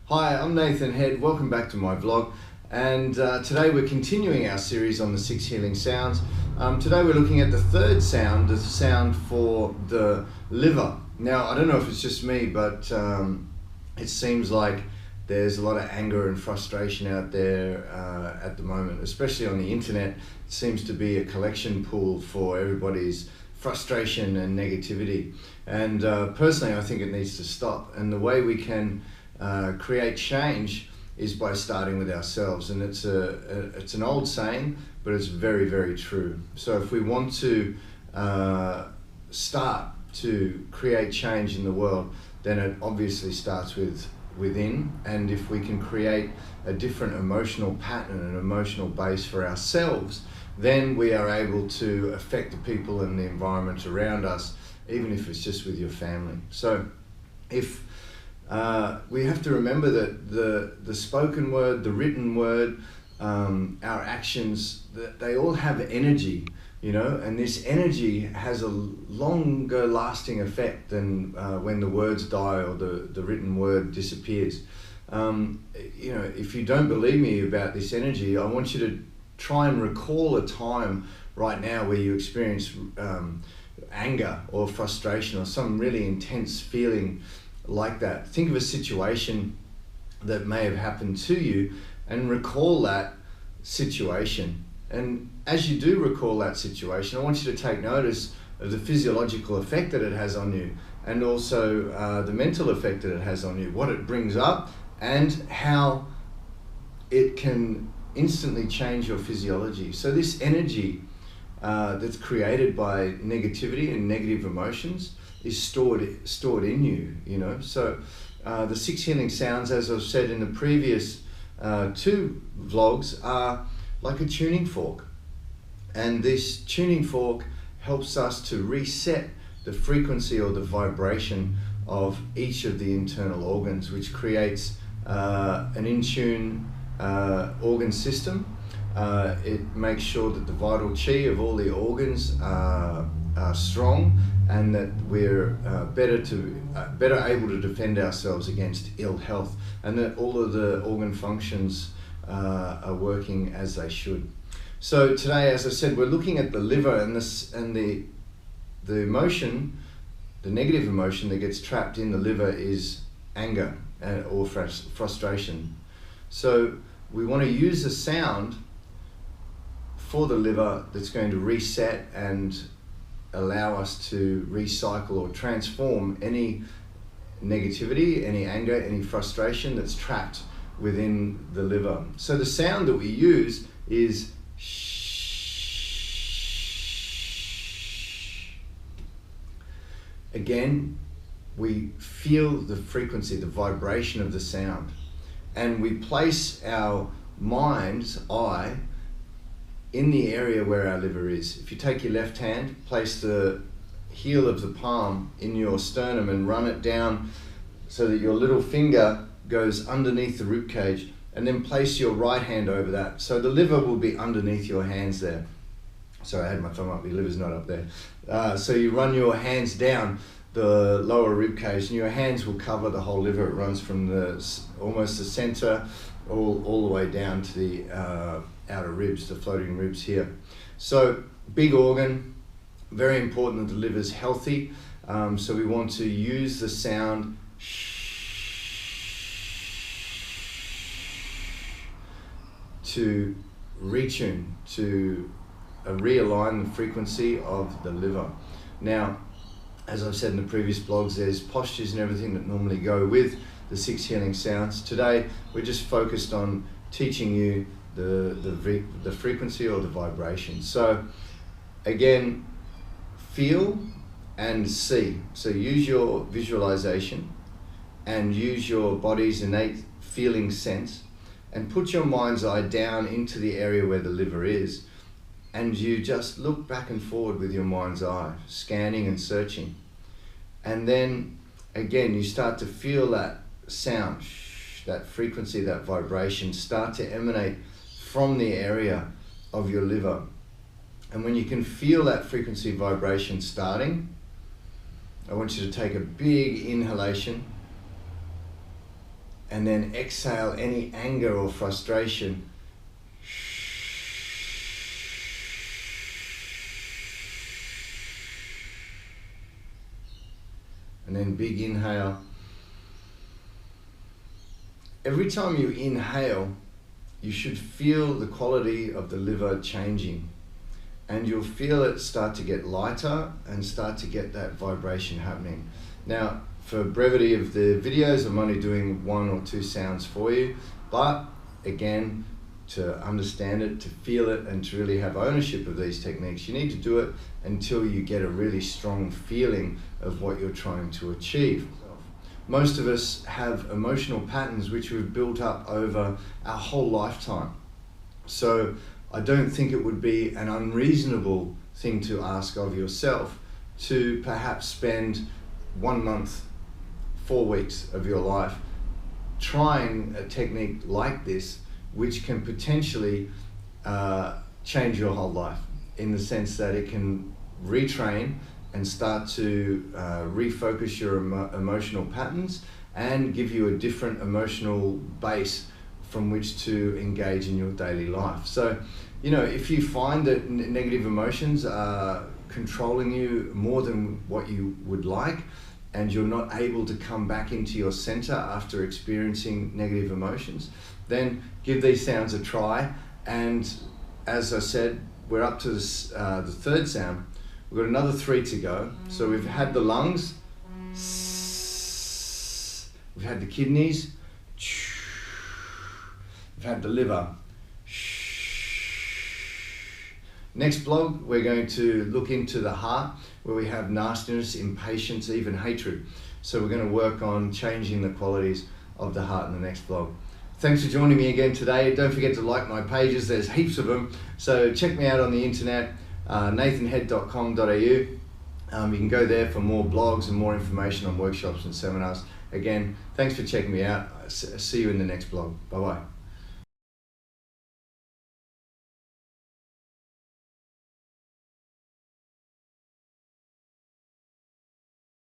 Hi, I'm Nathan Head. Welcome back to my vlog. And today we're continuing our series on the 6 healing sounds. Today we're looking at the third sound, the sound for the liver. Now, I don't know if it's just me, but it seems like there's a lot of anger and frustration out there at the moment, especially on the internet. It seems to be a collection pool for everybody's frustration and negativity. And personally, I think it needs to stop. And the way we can create change is by starting with ourselves. And it's an old saying, but it's very, very true. So if we want to start to create change in the world, then it obviously starts within. And if we can create a different emotional pattern and emotional base for ourselves, then we are able to affect the people and the environment around us, even if it's just with your family. So if we have to remember that the spoken word, the written word, our actions, they all have energy, you know, and this energy has a longer lasting effect than when the words die or the written word disappears. You know, if you don't believe me about this energy, I want you to try and recall a time right now where you experience anger or frustration or some really intense feeling like that. Think of a situation that may have happened to you and recall that situation. And as you do recall that situation, I want you to take notice of the physiological effect that it has on you, and also the mental effect that it has on you, what it brings up, and how it can instantly change your physiology. So this energy that's created by negativity and negative emotions is stored in you, you know. So the 6 healing sounds, as I've said in the previous 2 vlogs, are like a tuning fork. And this tuning fork helps us to reset the frequency or the vibration of each of the internal organs, which creates an in-tune organ system. It makes sure that the vital chi of all the organs are strong, and that we're better able to defend ourselves against ill health, and that all of the organ functions are working as they should. So today, as I said, we're looking at the liver, and the emotion, the negative emotion that gets trapped in the liver is anger or frustration. So we want to use a sound for the liver that's going to reset and allow us to recycle or transform any negativity, any anger, any frustration that's trapped within the liver. So the sound that we use is shh. Again, we feel the frequency, the vibration of the sound, and we place our mind's eye in the area where our liver is. If you take your left hand, place the heel of the palm in your sternum and run it down so that your little finger goes underneath the rib cage, and then place your right hand over that. So the liver will be underneath your hands there. Sorry, I had my thumb up, your liver's not up there. So you run your hands down the lower rib cage, and your hands will cover the whole liver. It runs from almost the center all the way down to the outer ribs, the floating ribs here. So big organ, very important that the liver's healthy. So we want to use the sound to retune, to realign the frequency of the liver. Now, as I've said in the previous blogs, there's postures and everything that normally go with the 6 healing sounds. Today, we're just focused on teaching you the frequency or the vibration. So again, feel and see. So use your visualization and use your body's innate feeling sense, and put your mind's eye down into the area where the liver is, and you just look back and forward with your mind's eye, scanning and searching. And then again, you start to feel that sound, that frequency, that vibration start to emanate from the area of your liver. And when you can feel that frequency vibration starting, I want you to take a big inhalation and then exhale any anger or frustration. And then big inhale. Every time you inhale, you should feel the quality of the liver changing, and you'll feel it start to get lighter and start to get that vibration happening. Now, for brevity of the videos, I'm only doing 1 or 2 sounds for you, but again, to understand it, to feel it, and to really have ownership of these techniques, you need to do it until you get a really strong feeling of what you're trying to achieve. Most of us have emotional patterns which we've built up over our whole lifetime. So I don't think it would be an unreasonable thing to ask of yourself to perhaps spend 1 month, 4 weeks of your life trying a technique like this, which can potentially change your whole life, in the sense that it can retrain and start to refocus your emotional patterns and give you a different emotional base from which to engage in your daily life. So, you know, if you find that negative emotions are controlling you more than what you would like, and you're not able to come back into your center after experiencing negative emotions, then give these sounds a try. And as I said, we're up to this, the 3rd sound. We've got another 3 to go. So we've had the lungs, we've had the kidneys, we've had the liver. Next blog, we're going to look into the heart, where we have nastiness, impatience, even hatred. So we're going to work on changing the qualities of the heart in the next blog. Thanks for joining me again today. Don't forget to like my pages, there's heaps of them. So check me out on the internet, nathanhead.com.au. You can go there for more blogs and more information on workshops and seminars. Again, thanks for checking me out. See you in the next blog. Bye-bye.